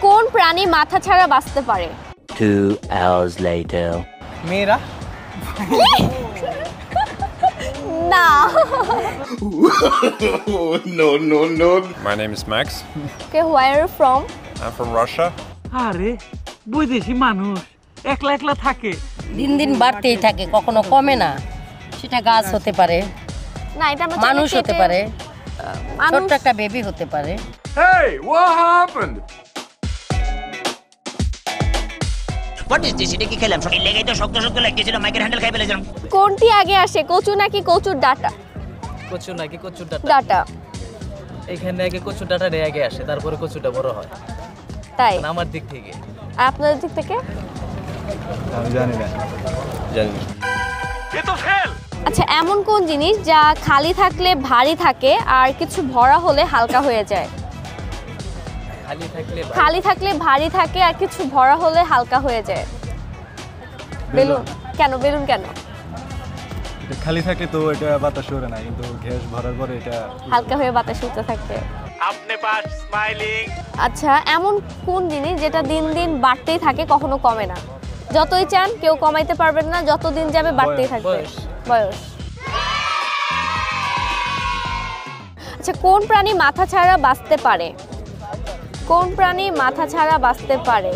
কোন প্রাণী মাথা ছাড়া বাঁচতে পারে? 2 hours later. মেয়েরা? না। No. My name is Max. Okay, where are you from? I'm from Russia. আরে বৈদেশি মানুষ একলা একলা থাকে, দিন দিন বাড়তেই থাকে, কখনো কমে না। সেটা গাছ হতে পারে, না এটা আমরা মানুষ হতে পারে, মানুষ ছোট্ট একটা বেবি হতে পারে। Hey, what happened? What is this? এটা কি খেলাম? সকালে লেগেই তো শক্ত লাগতেছিল, মাইকের হ্যান্ডেল খাই ফেলেছিলাম। কোনটি আগে আসে, কচু নাকি কচুর ডাটা? কচু নাকি কচুর ডাটা? ডাটা। এখানে আগে কচুর ডাটাটা আগে আসে, তারপরে কচুটা বড় হয়। তাই আমার দিক থেকে। আপনাদের দিক থেকে? আমি জানি না। এ তো ফেল। আচ্ছা, এমন কোন জিনিস যা খালি থাকলে ভারী থাকে আর কিছু ভরা হলে হালকা হয়ে যায়? খালি থাকলে ভারী থাকে আর কিছু ভরা হলে হালকা হয়ে যায়। বেলুন। কেন বেলুন কেন? এটা খালি থাকে তো এটা বাতাস ওড়ে না, কিন্তু গ্যাস ভরার পরে এটা হালকা হয়ে বাতাস উঠতে থাকে। আপনি পাস স্মাইলিং। আচ্ছা, এমন কোন জিনিস যেটা দিন দিন বাড়তেই থাকে, কখনো কমে না? যতই চান কেউ কমাইতে পারবেন না, যত দিন যাবে বাড়তেই থাকবে। বয়স। আচ্ছা, কোন প্রাণী মাথা ছাড়া বাঁচতে পারে? কোন প্রাণী মাথা ছাড়া বাঁচতে পারে?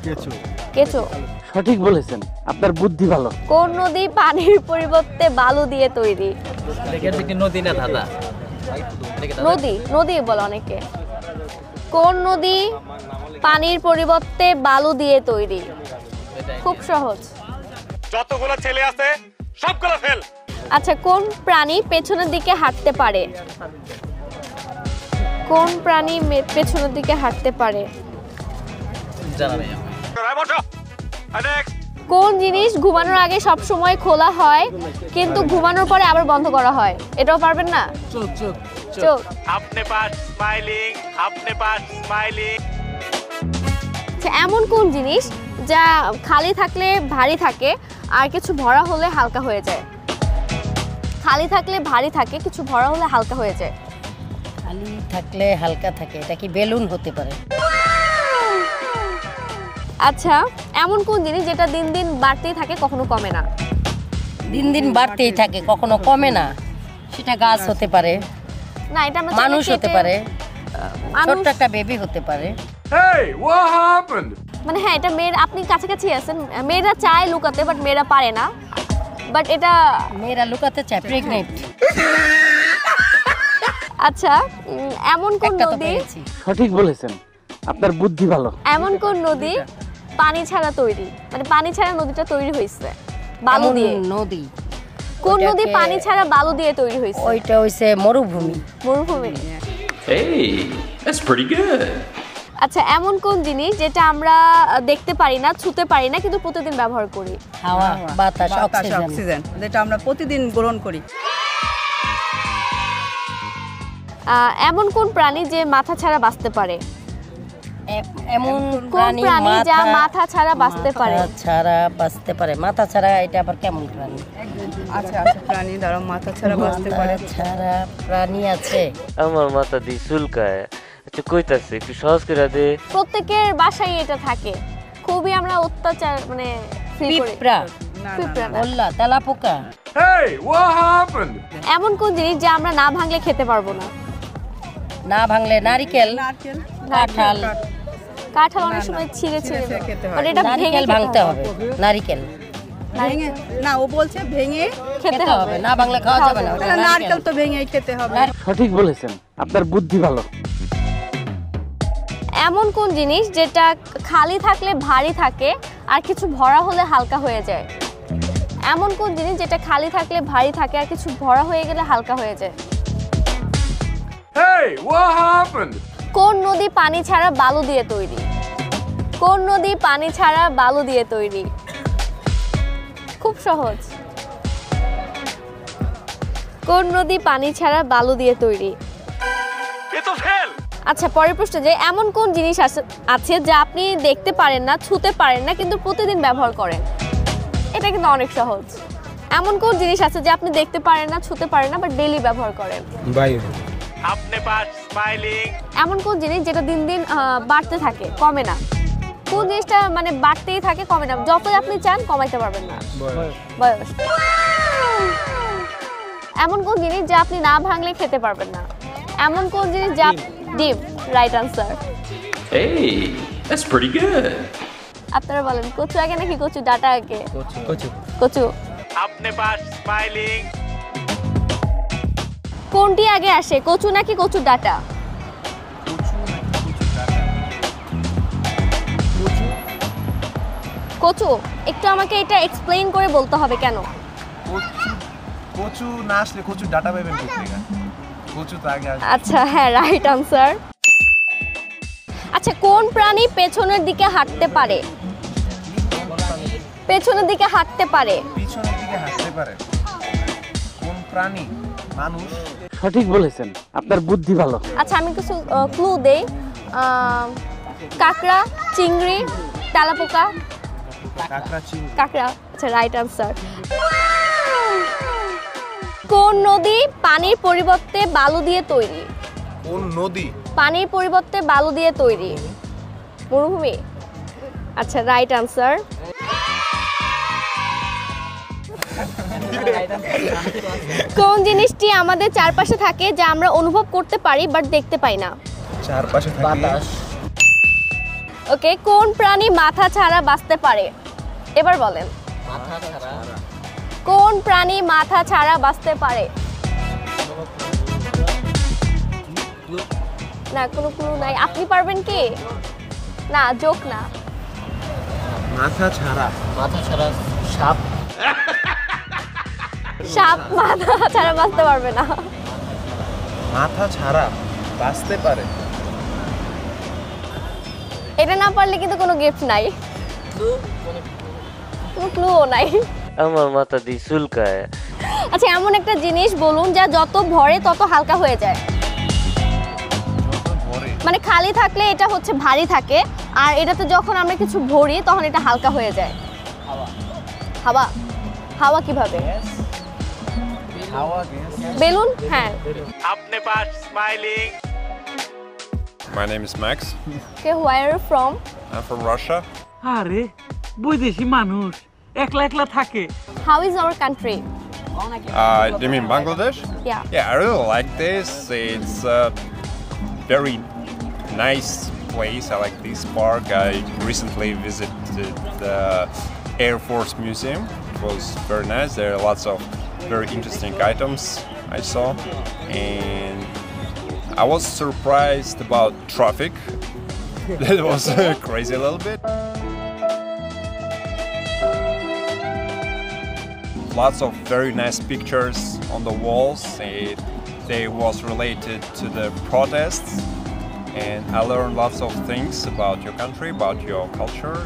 কেঁচো। কেঁচো। সঠিক বলেছেন, আপনার বুদ্ধি ভালো। কোন নদী পানির পরিবর্তে বালু দিয়ে তৈরি? এটা কি নদী না ধাঁধা? নদী বলে অনেকে। কোন নদী পানির পরিবর্তে বালু দিয়ে তৈরি? খুব সহজ। যতগুলো ছেলে আছে সবগুলো ফেল। আচ্ছা, কোন প্রাণী পেছনের দিকে হাঁটতে পারে? কোন প্রাণী পেছনের দিকে হাঁটতে পারে? জানা নেই। কোন জিনিস ঘুমানোর আগে সব সময় খোলা হয় কিন্তু ঘুমানোর পরে আবার বন্ধ করা হয়? এটাও পারবেন না? চোখ। আপনি পাস স্মাইলিং। আচ্ছা, এমন কোন জিনিস যা খালি থাকলে ভারী থাকে আর কিছু ভরা হলে হালকা হয়ে যায়? খালি থাকলে ভারী থাকে, কিছু ভরা হলে হালকা হয়ে যায়। খালি থাকলে হালকা থাকে, এটা কি বেলুন হতে পারে? আচ্ছা, এমন কোন জিনিস যেটা দিন দিন বাড়তেই থাকে, কখনো কমে না? দিন দিন বাড়তেই থাকে, কখনো কমে না। সেটা গাছ হতে পারে, না এটা আমরা মানুষ হতে পারে, ছোট্ট মানুষ একটা বেবি হতে পারে। Hey, what happened? মানে হ্যাঁ, এটা মেয়ের, আপনি কাছাকাছি আছেন। মেয়েরা চায় লুকাতে, বাট মেয়েরা পারে না। বাট এটা মেয়েরা লুকাতে চায়, প্রেগনেন্ট। আচ্ছা, এমন কোন একটা তো নদী? পেয়েছি। সঠিক বলেছেন, আপনার বুদ্ধি ভালো। এমন কোন নদী পানি ছাড়া তৈরি, মানে পানি ছাড়া নদীটা তৈরি হয়েছে বালু এমন দিয়ে? নদী। কোন নদী ওটাকে- পানি ছাড়া বালু দিয়ে তৈরি হয়েছে? ওইটা হইছে মরুভূমি। মরুভূমি। Hey, that's pretty good. আচ্ছা, এমন কোন জিনিস যেটা আমরা দেখতে পারি না, ছুঁতে পারি না, কিন্তু প্রতিদিন ব্যবহার করি? হাওয়া, বাতাস, অক্সিজেন। যেটা আমরা প্রতিদিন গ্রহণ করি। এমন কোন প্রাণী যে মাথা ছাড়া বাঁচতে পারে? এমন কোন প্রাণী যা মাথা ছাড়া বাঁচতে পারে? মাথা ছাড়া এটা আবার কেমন প্রাণী? আচ্ছা, প্রাণী দ্বারা মাথা ছাড়া বাঁচতে পারে। মাথা ছাড়া প্রাণী আছে? আমার মাথা দিয়ে চুলকায়। আচ্ছা, কইতাছে একটু সহজ করে দে। প্রত্যেকের বাসায় এটা থাকে, খুবই আমরা অত্যাচার মানে ফিল করি। পিঁপড়া, পিঁপড়া না। ওল্লা, তেলাপোকা। Hey, what happened? এমন কোন জিনিস যা আমরা না ভাঙলে খেতে পারবো না? না ভাঙলে নারকেল, কাঁঠাল। কাঁঠাল অনেক সময় ছিঁড়ে খেতে হয়। বাট এটা ভেঙে নারকেল ভাঙতে হবে, নারকেল ভেঙে না, ও বলছে ভেঙে খেতে হবে। না ভাঙলে খাওয়া যাবে না। তাহলে নারকেল তো ভেঙেই খেতে হবে। সঠিক বলেছেন, আপনার বুদ্ধি ভালো। এমন কোন জিনিস যেটা খালি থাকলে ভারী থাকে আর কিছু ভরা হলে হালকা হয়ে যায়? এমন কোন জিনিস যেটা খালি থাকলে ভারী থাকে আর কিছু ভরা হয়ে গেলে হালকা হয়ে যায়? Hey, what happened? কোন নদী পানি ছাড়া বালু দিয়ে তৈরি? কোন নদী পানি ছাড়া বালু দিয়ে তৈরি? খুব সহজ। কোন নদী পানি ছাড়া বালু দিয়ে তৈরি? এ তো ফেল। আচ্ছা, পরের প্রশ্ন, যে এমন কোন জিনিস আছে যা আপনি দেখতে পারেন না, ছুঁতে পারেন না, কিন্তু প্রতিদিন ব্যবহার করেন? এটা কিন্তু অনেক সহজ। এমন কোন জিনিস আছে যা আপনি দেখতে পারেন না, ছুঁতে পারেন না, বাট ডেইলি ব্যবহার করেন? আপনি পাস স্মাইলিং। এমন কোন জিনিস যেটা দিন দিন বাড়তে থাকে, কমে না? কোন জিনিসটা মানে বাড়তেই থাকে, কমে না, যতই আপনি চান কমাইতে পারবেন না? বয়স। এমন কোন জিনিস যা আপনি না ভাঙলে খেতে পারবেন না? এমন কোন জিনিস যা ডিম, right answer. Hey, that's pretty good. আপনারা বলেন কচু আগে নাকি কচু ডাটা আগে? কচু। কচু। আপনি পাস স্মাইলিং। কোনটি আগে আসে, কচু নাকি কচুর ডাটা? কচু। একটু আমাকে এটা এক্সপ্লেইন করে বলতে হবে কেন? কচু না আসলে কচু ডাটা পাবেন কোথেকে? কচু তো আগে আসবে। আচ্ছা, হ্যাঁ, রাইট আনসার। আচ্ছা, কোন প্রাণী পেছনের দিকে হাঁটতে পারে? পেছনের দিকে হাঁটতে পারে। পিছনের দিকে হাঁটতে পারে কোন প্রাণী? মানুষ। সঠিক বলেছেন, আপনার বুদ্ধি ভালো। আচ্ছা, আমি কিছু ক্লু দেই। কাঁকড়া, চিংড়ি, তেলাপোকা। কাঁকড়া, চিংড়ি। কাঁকড়া। আচ্ছা, রাইট আনসার। কোন নদী পানির পরিবর্তে বালু দিয়ে তৈরি? কোন নদী? পানির পরিবর্তে বালু দিয়ে তৈরি। মরুভূমি। আচ্ছা, রাইট আনসার। কোন জিনিসটি আমাদের চারপাশে থাকে যা আমরা অনুভব করতে পারি বাট দেখতে পাই না? চারপাশে থাকে বাতাস। ওকে, কোন প্রাণী মাথা ছাড়া বাঁচতে পারে? এবার বলেন। মাথা ছাড়া। কোন প্রাণী মাথা ছাড়া বাঁচতে পারে? না, কোনো ক্লু নাই। আপনি পারবেন কি? না, জোক না। মাথা ছাড়া। মাথা ছাড়া সাপ। সাপ মাথা ছাড়া বাঁচতে পারবে না। মাথা ছাড়া বাঁচতে পারে। এটা না পারলে কিন্তু কোনো গিফট নাই, কোনো ক্লুও নাই। আমার মাথা দিয়ে চুলকায়। আচ্ছা, এমন একটা জিনিস বলুন যা যত ভরে তত হালকা হয়ে যায়। মানে খালি থাকলে এটা হচ্ছে ভারী থাকে, আর এটাতে যখন আমরা কিছু ভরি তখন এটা হালকা হয়ে যায়। হাওয়া। হাওয়া কিভাবে? বেলুন। হ্যাঁ। আপনি pass smiling. My name is Max. Okay, where are you from? I'm from Russia. আরে বৈদেশি মানুষ একলা একলা থাকে। How is our country? You mean Bangladesh? Yeah. Yeah, I really like this. It's a very nice place. I like this park. I recently visited the Air Force Museum. It was very nice. There are lots of very interesting items I saw, and I was surprised about traffic. That was crazy a little bit. Lots of very nice pictures on the walls. They was related to the protests, and I learned lots of things about your country, about your culture,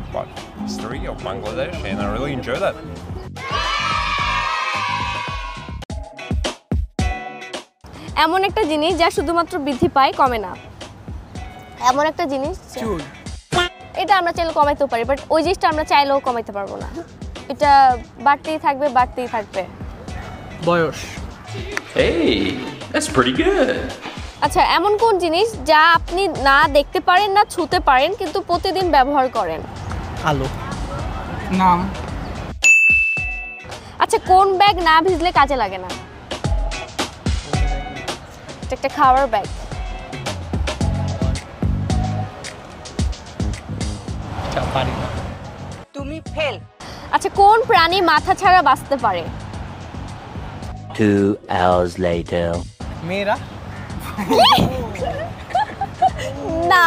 about history of Bangladesh, and I really enjoyed that. এমন একটা জিনিস যা শুধুমাত্র বৃদ্ধি পায়, কমে না। এমন একটা জিনিস চুল। এটা আমরা চাইলেও কমাইতে পারি, বাট ওই জিনিসটা আমরা চাইলেও কমাইতে পারবো না। এটা বাড়তেই থাকবে, বাড়তেই থাকবে। বয়স। Hey, that's pretty good. আচ্ছা, এমন কোন জিনিস যা আপনি না দেখতে পারেন না ছুঁতে পারেন কিন্তু প্রতিদিন ব্যবহার করেন? আলো। নাম। আচ্ছা, কোন ব্যাগ না ভিজলে কাজে লাগে না? এটা একটা খাওয়ার ব্যাগ। পারি না। তুমি ফেল। আচ্ছা, কোন প্রাণী মাথা ছাড়া বাঁচতে পারে? 2 hours later. মেয়েরা। না।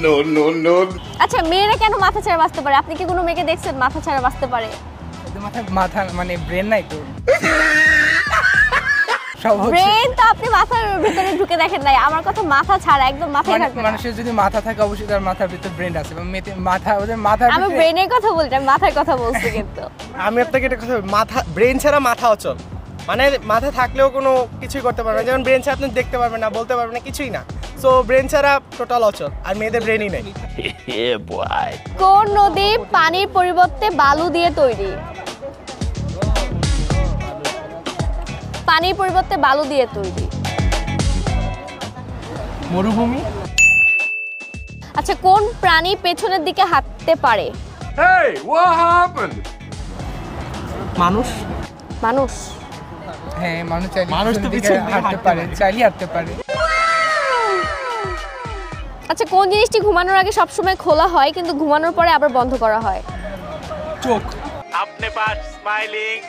No, no, no. আচ্ছা, মেয়েরা কেন মাথা ছাড়া বাঁচতে পারে? আপনি কি কোনো মেয়েকে দেখছেন মাথা ছাড়া বাঁচতে পারে? মাথা মানে ব্রেন নাই তো। ব্রেন তো আপনি মাথার ভিতরে ঢুকে দেখেন নাই। আমার কথা মাথা ছাড়া, একদম মাথায় থাকবে না। মানুষের যদি মাথা থাকে অবশ্যই তার মাথার ভিতর ব্রেন আছে, এবং মাথা ওদের মাথার আমি ব্রেনের কথা বলছি, আমি মাথার কথা বলছি কিন্তু। আমি আপনাকে একটা কথা বলি, মাথা ব্রেন ছাড়া মাথা অচল। মানে মাথা থাকলেও কোনো কিছুই করতে পারবে না। যেমন ব্রেন ছাড়া আপনি দেখতে পারবেন না, বলতে পারবেন না, কিছুই না। সো ব্রেন ছাড়া টোটাল অচল, আর মেয়েদের ব্রেনই নেই। Yeah, boy. কোন নদী পানির পরিবর্তে বালু দিয়ে তৈরি? পানির পরিবর্তে বালু দিয়ে তৈরি। মরুভূমি। আচ্ছা, কোন প্রাণী পেছনের দিকে হাঁটতে পারে? Hey, what happened? মানুষ। মানুষ। হ্যাঁ, মানুষ তো পিছনে হাঁটতে পারে, চাইলে হাঁটতে পারে। আচ্ছা, কোন জিনিসটি ঘুমানোর আগে সবসময় খোলা হয় কিন্তু ঘুমানোর পরে আবার বন্ধ করা হয়? চোখ। अपने पास स्माइलिंग।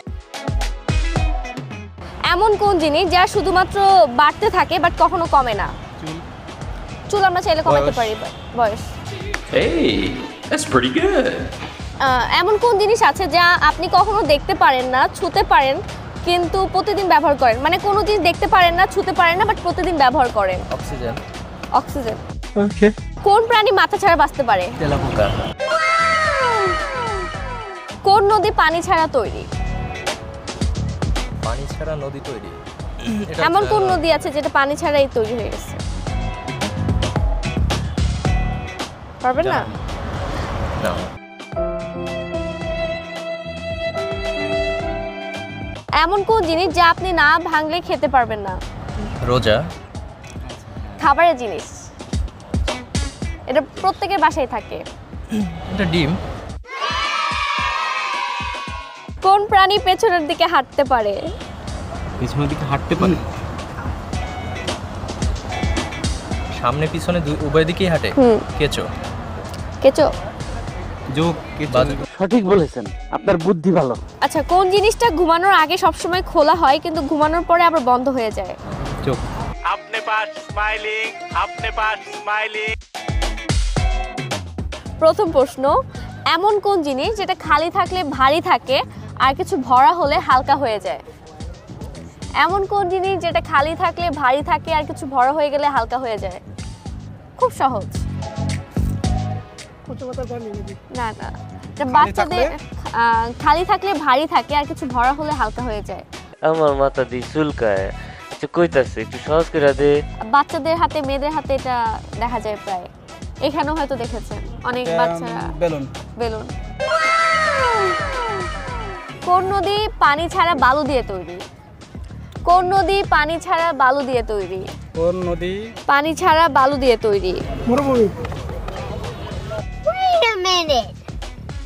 এমন কোন জিনিস যা শুধুমাত্র বাড়তে থাকে বাট কখনো কমে না? চুল আমরা চাইলে কমাতে পারি। বয়স। Hey, that's pretty good. এমন কোন জিনিস আছে যা আপনি কখনো দেখতে পারেন না, ছুঁতে পারেন কিন্তু প্রতিদিন ব্যবহার করেন? মানে কোনো জিনিস দেখতে পারেন না, ছুঁতে পারেন না বাট প্রতিদিন ব্যবহার করেন। অক্সিজেন। অক্সিজেন। ওকে। কোন প্রাণী মাথা ছাড়া বাঁচতে পারে? তেলাপোকা। কোন নদী পানি ছাড়া তৈরি? পানি ছাড়া নদী তৈরি। এমন কোন নদী আছে যেটা পানি ছাড়াই তৈরি হয়ে গেছে? পারবেন না? না। এমন কোন জিনিস যা আপনি না ভাঙলে খেতে পারবেন না? রোজা। খাবারের জিনিস। এটা প্রত্যেকের বাসায় থাকে। এটা ডিম। কোন প্রাণী পেছনের দিকে হাঁটতে পারে? পিছনের দিকে হাঁটতে পারে? সামনে পিছনে উভয় দিকেই হাঁটে। কেঁচো। কেঁচো। যোগ। সঠিক বলেছেন, আপনার বুদ্ধি ভালো। আচ্ছা, কোন জিনিসটা ঘুমানোর আগে সবসময় খোলা হয় কিন্তু ঘুমানোর পরে আবার বন্ধ হয়ে যায়? চোখ। अपने पास स्माइलिंग। अपने पास स्माइलिंग। প্রথম প্রশ্ন, এমন কোন জিনিস যেটা খালি থাকলে ভারী থাকে আর কিছু ভরা হলে হালকা হয়ে যায়? এমন কোন জিনিস যেটা খালি থাকলে ভারী থাকে আর কিছু ভরা হয়ে গেলে হালকা হয়ে যায়? খুব সহজ। না না, এটা বাচ্চাদের। খালি থাকলে ভারী থাকে আর কিছু ভরা হলে হালকা হয়ে যায়। আমার মাথা দিয়ে চুলকায়। আচ্ছা, কইতাছে একটু সহজ করে দে। বাচ্চাদের হাতে, মেয়েদের হাতে এটা দেখা যায় প্রায়। এখানেও হয়তো দেখেছেন অনেক বাচ্চারা। বেলুন। বেলুন। কোন নদী পানি ছাড়া বালু দিয়ে তৈরি? কোন নদী পানি ছাড়া বালু দিয়ে তৈরি? কোন নদী পানি ছাড়া বালু দিয়ে তৈরি? মরুভূমি। Wait a minute.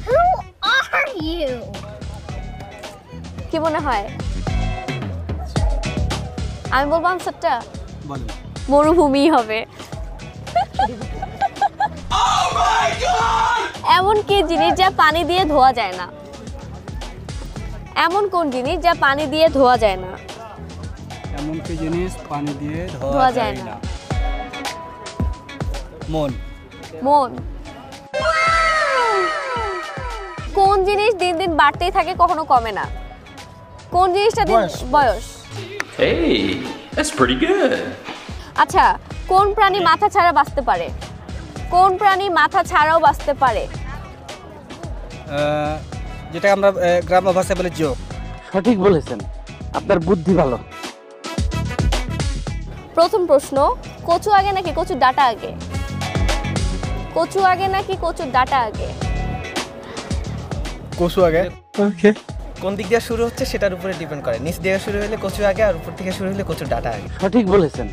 Who are you? কি মনে হয়? আমি বলবো আনসারটা? বলেন। মরুভূমি হবে। এমন কি জিনিস যা পানি দিয়ে ধোয়া যায় না? এমন কোন জিনিস যা পানি দিয়ে ধোয়া যায় না? এমন কি জিনিস পানি দিয়ে ধোয়া যায় না? মন। মন। কোন জিনিস দিন দিন বাড়তেই থাকে, কখনো কমে না? কোন জিনিসটা দিন? বয়স। Hey, that's pretty good. আচ্ছা, কোন প্রাণী মাথা ছাড়া বাঁচতে পারে? কোন প্রাণী মাথা ছাড়াও বাঁচতে পারে? যেটা আমরা গ্রাম্য ভাষায় বলি যোগ। সঠিক বলেছেন, আপনার বুদ্ধি ভালো। প্রথম প্রশ্ন, কচু আগে নাকি কচুর ডাঁটা আগে? কচু আগে নাকি কচুর ডাঁটা আগে? কচু আগে। ওকে। কোন দিক দিয়ে শুরু হচ্ছে সেটার উপরে ডিপেন্ড করে। নিচ দিয়ে শুরু হলে কচু আগে, আর উপর থেকে শুরু হলে কচুর ডাঁটা আগে। সঠিক বলেছেন,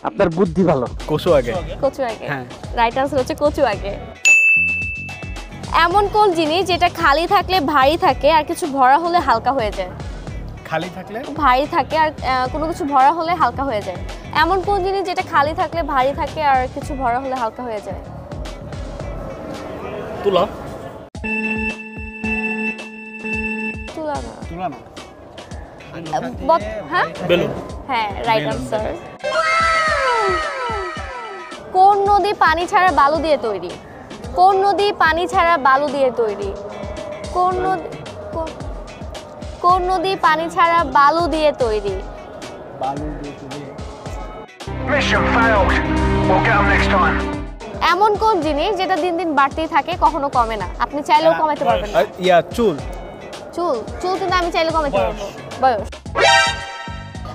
আপনার বুদ্ধি ভালো। কচু আগে। কচু আগে। হ্যাঁ। রাইট আনসার হচ্ছে কচু আগে। এমন কোন জিনিস যেটা খালি থাকলে ভারী থাকে আর কিছু ভরা হলে হালকা হয়ে যায়? খালি থাকলে ভারী থাকে আর কোনো কিছু ভরা হলে হালকা হয়ে যায়। এমন কোন জিনিস যেটা খালি থাকলে ভারী থাকে আর কিছু ভরা হলে হালকা হয়ে যায়? তুলা। তুলা না। তুলা না। হ্যাঁ, বেলুন। হ্যাঁ, রাইট আনসার। কোন নদী পানি ছাড়া বালু দিয়ে তৈরি? কোন নদী পানি ছাড়া বালু দিয়ে তৈরি? কোন নদী? কোন নদী পানি ছাড়া বালু দিয়ে তৈরি? বালু দিয়ে তৈরি। Mission failed. We'll get them next time. এমন কোন জিনিস যেটা দিন দিন বাড়তেই থাকে, কখনো কমে না? আপনি চাইলেও কমাতে পারবেন না। চুল। চুল। চুল কিন্তু আমি চাইলে কমাতে পারবো। বয়স।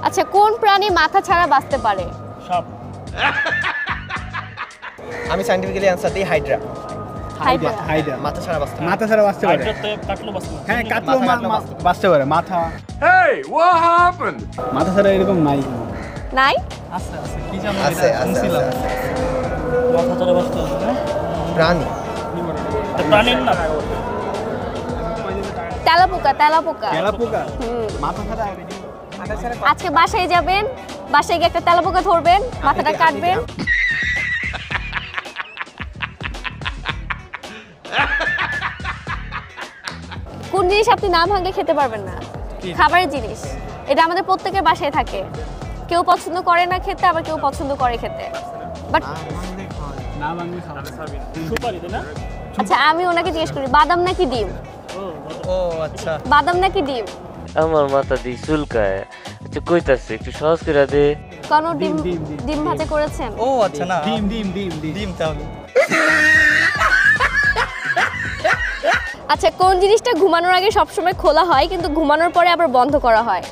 আচ্ছা, কোন প্রাণী মাথা ছাড়া বাঁচতে পারে? সাপ। আমি সায়েন্টিফিক্যালি আনসার দিই হাইড্রা। হাইড্রা। হাইড্রা মাথা ছাড়া বাঁচতে পারে। মাথা ছাড়া বাঁচতে পারে। হ্যাঁ, কাটলো বাঁচতে পারে। মাথা। Hey, what happened? মাথা ছাড়া এরকম নাই। নাই? আছে আছে কি জানো আছে এটা আছে শুনছিলাম আছে মাথা ধরে বসতে হবে না প্রাণী প্রাণীর না তেলাপোকা তেলাপোকা তেলাপোকা হুম। মাথা খারাপ আজকে বাসায় যাবেন, বাসায় গিয়ে একটা তেলাপোকা ধরবেন, মাথাটা কাটবেন। কোন জিনিস আপনি না ভাঙলে খেতে পারবেন না? খাবারের জিনিস। এটা আমাদের প্রত্যেকের বাসায় থাকে। কেউ পছন্দ করে না খেতে, আবার কেউ পছন্দ করে খেতে। বাট না ভাঙলে খাওয়া সুপারি না আচ্ছা, আমি ওনাকে জিজ্ঞেস করি, বাদাম নাকি ডিম? ও আচ্ছা বাদাম নাকি ডিম? আমার মাথা দিয়ে চুলকায়। আচ্ছা কইতাছে একটু সহজ করে দে। কোনো ডিম ভাজা করেছেন? ও আচ্ছা না ডিম ডিম ডিম ডিম তাহলে আচ্ছা, কোন জিনিসটা ঘুমানোর আগে সবসময় খোলা হয় কিন্তু ঘুমানোর পরে আবার বন্ধ করা হয়?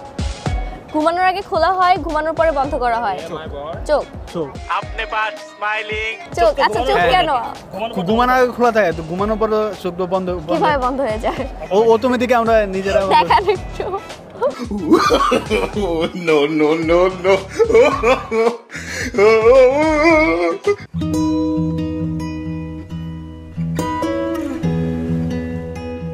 ঘুমানোর আগে খোলা হয়, ঘুমানোর পরে বন্ধ করা হয়। চোখ। চোখ আপনি পাস স্মাইলিং চোখ। আচ্ছা, চোখ কেন? ঘুমানোর আগে খোলা থাকে তো ঘুমানোর পর চোখ তো বন্ধ কিভাবে বন্ধ হয়ে যায়? ও অটোমেটিক আমরা নিজেরা দেখান একটু। No, no, no, no.